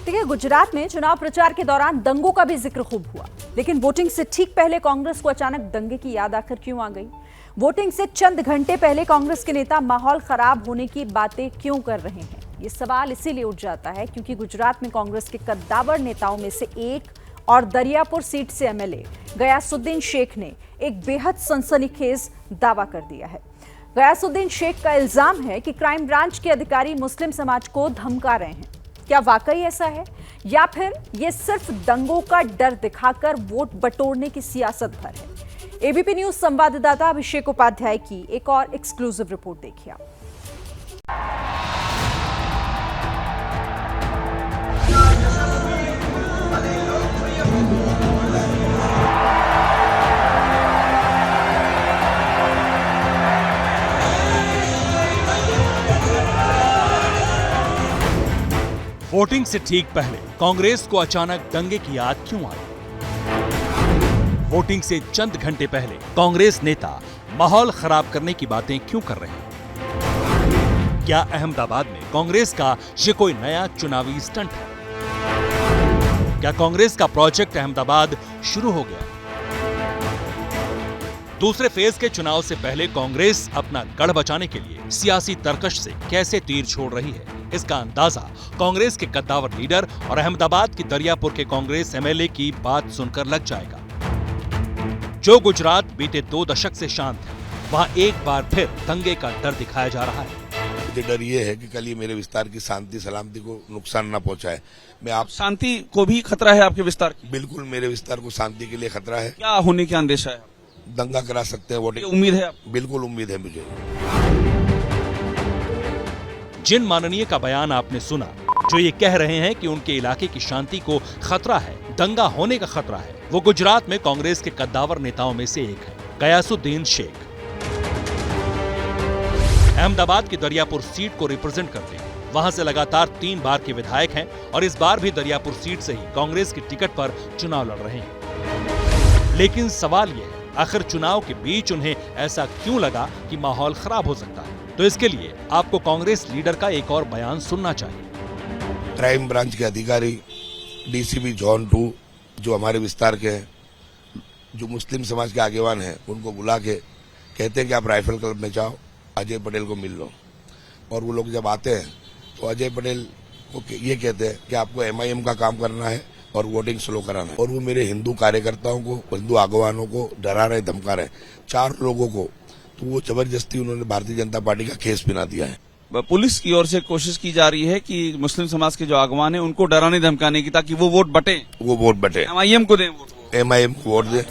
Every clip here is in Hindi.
देखिए, गुजरात में चुनाव प्रचार के दौरान दंगों का भी जिक्र खूब हुआ, लेकिन वोटिंग से ठीक पहले कांग्रेस को अचानक दंगे की याद आखिर क्यों आ गई? वोटिंग से चंद घंटे पहले कांग्रेस के नेता माहौल खराब होने की बातें क्यों कर रहे हैं? ये सवाल इसीलिए उठ जाता है क्योंकि गुजरात में कांग्रेस के कद्दावर नेताओं में से एक और दरियापुर सीट से एमएलए गयासुद्दीन शेख ने एक बेहद सनसनीखेज दावा कर दिया है। गयासुद्दीन शेख का इल्जाम है कि क्राइम ब्रांच के अधिकारी मुस्लिम समाज को धमका रहे हैं। क्या वाकई ऐसा है या फिर ये सिर्फ दंगों का डर दिखाकर वोट बटोरने की सियासत भर है? एबीपी न्यूज संवाददाता अभिषेक उपाध्याय की एक और एक्सक्लूसिव रिपोर्ट देखिए। वोटिंग से ठीक पहले कांग्रेस को अचानक दंगे की याद क्यों आई? वोटिंग से चंद घंटे पहले कांग्रेस नेता माहौल खराब करने की बातें क्यों कर रहे हैं? क्या अहमदाबाद में कांग्रेस का ये कोई नया चुनावी स्टंट है? क्या कांग्रेस का प्रोजेक्ट अहमदाबाद शुरू हो गया? दूसरे फेज के चुनाव से पहले कांग्रेस अपना गढ़ बचाने के लिए सियासी तरकश से कैसे तीर छोड़ रही है, इसका अंदाजा कांग्रेस के कद्दावर लीडर और अहमदाबाद की दरियापुर के कांग्रेस एमएलए की बात सुनकर लग जाएगा। जो गुजरात बीते 2 दशक से शांत है, वहां एक बार फिर दंगे का डर दिखाया जा रहा है। मुझे डर ये है कि कल ये मेरे विस्तार की शांति सलामती को नुकसान न पहुंचाए। मैं आप शांति को भी खतरा है आपके विस्तार की? बिल्कुल, मेरे विस्तार को शांति के लिए खतरा है। क्या होने की अंदेशा है? दंगा करा सकते हैं वोटिंग। उम्मीद है आपको? बिल्कुल उम्मीद है मुझे। जिन माननीय का बयान आपने सुना, जो ये कह रहे हैं कि उनके इलाके की शांति को खतरा है, दंगा होने का खतरा है, वो गुजरात में कांग्रेस के कद्दावर नेताओं में से एक है, गयासुद्दीन शेख। अहमदाबाद की दरियापुर सीट को रिप्रेजेंट करते हैं। वहां से लगातार 3 बार के विधायक हैं और इस बार भी दरियापुर सीट से ही कांग्रेस की टिकट पर चुनाव लड़ रहे हैं। लेकिन सवाल यह है, आखिर चुनाव के बीच उन्हें ऐसा क्यों लगा कि माहौल खराब हो सकता है? तो इसके लिए आपको कांग्रेस लीडर का एक और बयान सुनना चाहिए। क्राइम ब्रांच के अधिकारी डीसीपी जोन 2 जो हमारे विस्तार के हैं, जो मुस्लिम समाज के आगेवान हैं, उनको बुला के कहते हैं कि आप राइफल क्लब में जाओ, अजय पटेल को मिल लो। और वो लोग जब आते हैं तो अजय पटेल को ये कहते हैं कि आपको एमआईएम का काम करना है और वोटिंग स्लो कराना है। और वो मेरे हिंदू कार्यकर्ताओं को, हिंदू आगवानों को डरा रहे, धमका रहे। 4 लोगों को तो वो जबरदस्ती उन्होंने भारतीय जनता पार्टी का खेस पिला दिया है। पुलिस की ओर से कोशिश की जा रही है कि मुस्लिम समाज के जो आगवान है उनको डराने धमकाने की, ताकि वो वोट बटे। एमआईएम को दें वोट, एमआईएम को वोट दें।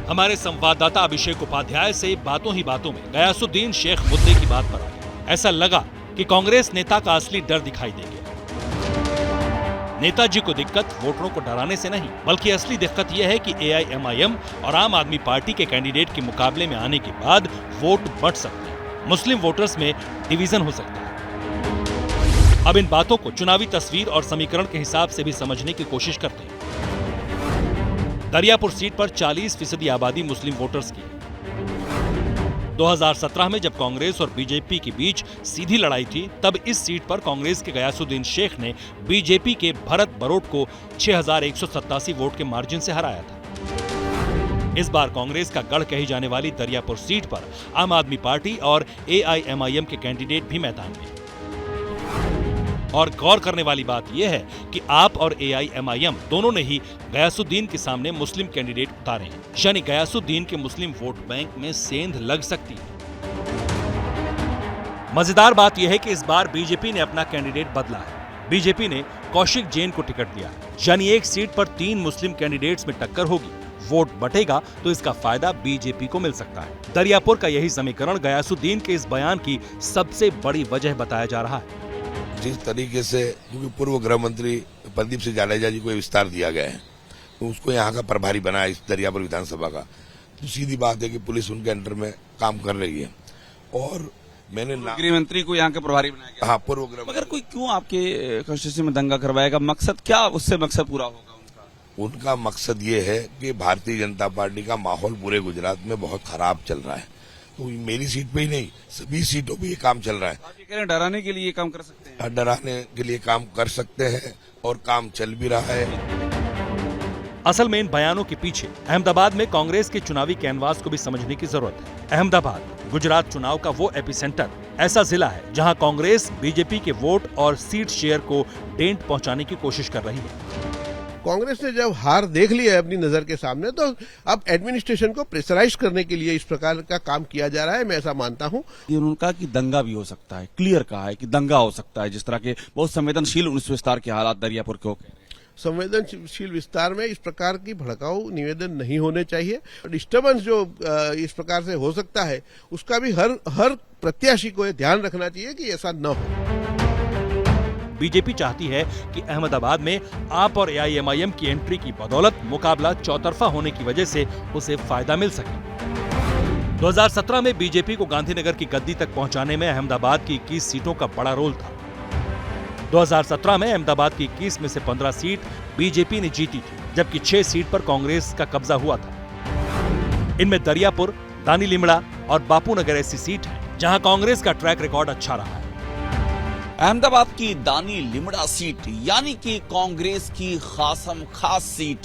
हमारे संवाददाता अभिषेक उपाध्याय से बातों ही बातों में गयासुद्दीन शेख मुद्दे की बात पर आ गया। ऐसा लगा कि कांग्रेस नेता का असली डर दिखाई दे गया। नेताजी को दिक्कत वोटरों को डराने से नहीं, बल्कि असली दिक्कत यह है कि एआईएमआईएम और आम आदमी पार्टी के कैंडिडेट के मुकाबले में आने के बाद वोट बढ़ सकते हैं, मुस्लिम वोटर्स में डिवीजन हो सकता है। अब इन बातों को चुनावी तस्वीर और समीकरण के हिसाब से भी समझने की कोशिश करते हैं। दरियापुर सीट पर 40% आबादी मुस्लिम वोटर्स की है। 2017 में जब कांग्रेस और बीजेपी के बीच सीधी लड़ाई थी, तब इस सीट पर कांग्रेस के गयासुद्दीन शेख ने बीजेपी के भरत बरोट को 6187 वोट के मार्जिन से हराया था। इस बार कांग्रेस का गढ़ कही जाने वाली दरियापुर सीट पर आम आदमी पार्टी और एआईएमआईएम के कैंडिडेट भी मैदान में। और गौर करने वाली बात यह है कि आप और एआईएमआईएम दोनों ने ही गयासुद्दीन के सामने मुस्लिम कैंडिडेट उतारे हैं, यानी गयासुद्दीन के मुस्लिम वोट बैंक में सेंध लग सकती है। मजेदार बात यह है कि इस बार बीजेपी ने अपना कैंडिडेट बदला है। बीजेपी ने कौशिक जैन को टिकट दिया है, यानी एक सीट पर 3 मुस्लिम कैंडिडेट्स में टक्कर होगी। वोट बढ़ेगा तो इसका फायदा बीजेपी को मिल सकता है। दरियापुर का यही समीकरण गयासुद्दीन के इस बयान की सबसे बड़ी वजह बताया जा रहा है। जिस तरीके से, क्योंकि पूर्व गृह मंत्री प्रदीप सिंह जाडेजा जी को विस्तार दिया गया है, तो उसको यहाँ का प्रभारी बना है इस दरियापुर विधानसभा का, तो सीधी बात है कि पुलिस उनके अंडर में काम कर रही है। और मैंने गृह मंत्री को यहाँ का प्रभारी बनाया गया। हाँ, पूर्व गृह। मगर कोई क्यों आपके कॉन्स्टिट्यूंसी में दंगा करवाएगा? मकसद क्या, उससे मकसद पूरा होगा उनका मकसद ये है कि भारतीय जनता पार्टी का माहौल पूरे गुजरात में बहुत खराब चल रहा है। तो मेरी सीट पे ही नहीं, सभी सीटों पे ये काम चल रहा है। आप ये कह रहे हैं डराने के लिए ये काम कर सकते हैं? डराने के लिए काम कर सकते हैं और काम चल भी रहा है। असल में इन बयानों के पीछे अहमदाबाद में कांग्रेस के चुनावी कैनवास को भी समझने की जरूरत है। अहमदाबाद गुजरात चुनाव का वो एपिसेंटर, ऐसा जिला है जहां कांग्रेस बीजेपी के वोट और सीट शेयर को डेंट पहुंचाने की कोशिश कर रही है। कांग्रेस ने जब हार देख ली है अपनी नजर के सामने, तो अब एडमिनिस्ट्रेशन को प्रेशराइज करने के लिए इस प्रकार का काम किया जा रहा है, मैं ऐसा मानता हूं। उन्होंने कहा कि दंगा भी हो सकता है, क्लियर कहा है कि दंगा हो सकता है, जिस तरह के बहुत संवेदनशील उस विस्तार के हालात दरियापुर के हो गए। संवेदनशील विस्तार में इस प्रकार की भड़काऊ निवेदन नहीं होने चाहिए। डिस्टर्बेंस जो इस प्रकार से हो सकता है, उसका भी हर प्रत्याशी को ध्यान रखना चाहिए कि ऐसा न हो। बीजेपी चाहती है कि अहमदाबाद में आप और एआईएमआईएम की एंट्री की बदौलत मुकाबला चौतरफा होने की वजह से उसे फायदा मिल सके। 2017 में बीजेपी को गांधीनगर की गद्दी तक पहुंचाने में अहमदाबाद की 21 सीटों का बड़ा रोल था। 2017 में अहमदाबाद की 21 में से 15 सीट बीजेपी ने जीती थी, जबकि 6 सीट पर कांग्रेस का कब्जा हुआ था। इनमें दरियापुर, दानी लिमड़ा और बापूनगर ऐसी सीट है जहां कांग्रेस का ट्रैक रिकॉर्ड अच्छा रहा है। अहमदाबाद की दानी लिमड़ा सीट यानी कि कांग्रेस की खासम खास सीट,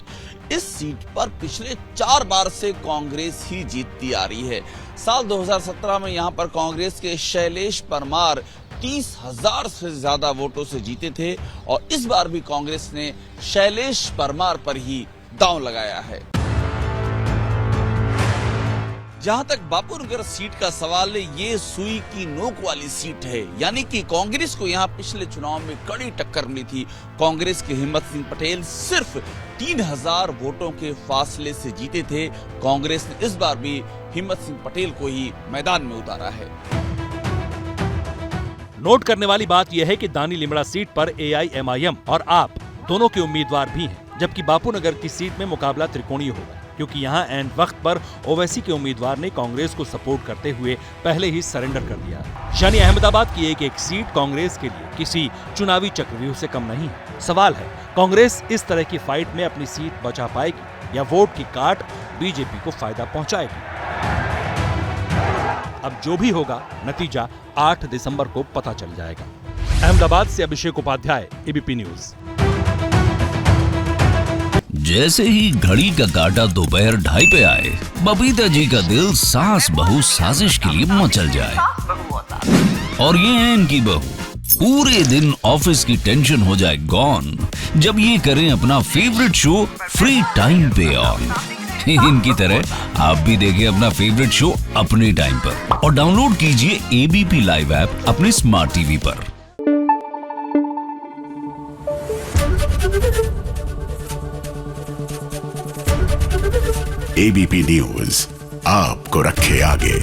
इस सीट पर पिछले 4 बार से कांग्रेस ही जीतती आ रही है। साल 2017 में यहां पर कांग्रेस के शैलेश परमार 30,000 से ज्यादा वोटों से जीते थे और इस बार भी कांग्रेस ने शैलेश परमार पर ही दांव लगाया है। जहां तक बापूनगर सीट का सवाल है, ये सुई की नोक वाली सीट है, यानी कि कांग्रेस को यहां पिछले चुनाव में कड़ी टक्कर मिली थी। कांग्रेस के हिम्मत सिंह पटेल सिर्फ 3,000 वोटों के फासले से जीते थे। कांग्रेस ने इस बार भी हिम्मत सिंह पटेल को ही मैदान में उतारा है। नोट करने वाली बात यह है कि दानी लिमड़ा सीट पर एआईएमआईएम और आप दोनों के उम्मीदवार भी हैं, जबकि बापूनगर की सीट में मुकाबला त्रिकोणीय होगा, क्योंकि यहां एंड वक्त पर ओवैसी के उम्मीदवार ने कांग्रेस को सपोर्ट करते हुए पहले ही सरेंडर कर दिया। यानी अहमदाबाद की एक सीट कांग्रेस के लिए किसी चुनावी चक्रव्यूह से कम नहीं है। सवाल है, कांग्रेस इस तरह की फाइट में अपनी सीट बचा पाएगी या वोट की काट बीजेपी को फायदा पहुंचाएगी? अब जो भी होगा, नतीजा 8 दिसंबर को पता चल जाएगा। अहमदाबाद से अभिषेक उपाध्याय, एबीपी न्यूज। जैसे ही घड़ी का काटा दोपहर 2:30 पे आए, बबीता जी का दिल सास बहू साजिश के लिए मचल जाए। और ये है इनकी बहू, पूरे दिन ऑफिस की टेंशन हो जाए गॉन जब ये करें अपना फेवरेट शो फ्री टाइम पे ऑन। इनकी तरह आप भी देखें अपना फेवरेट शो अपने टाइम पर और डाउनलोड कीजिए एबीपी लाइव ऐप अपने स्मार्ट टीवी पर। एबीपी न्यूज आपको रखे आगे।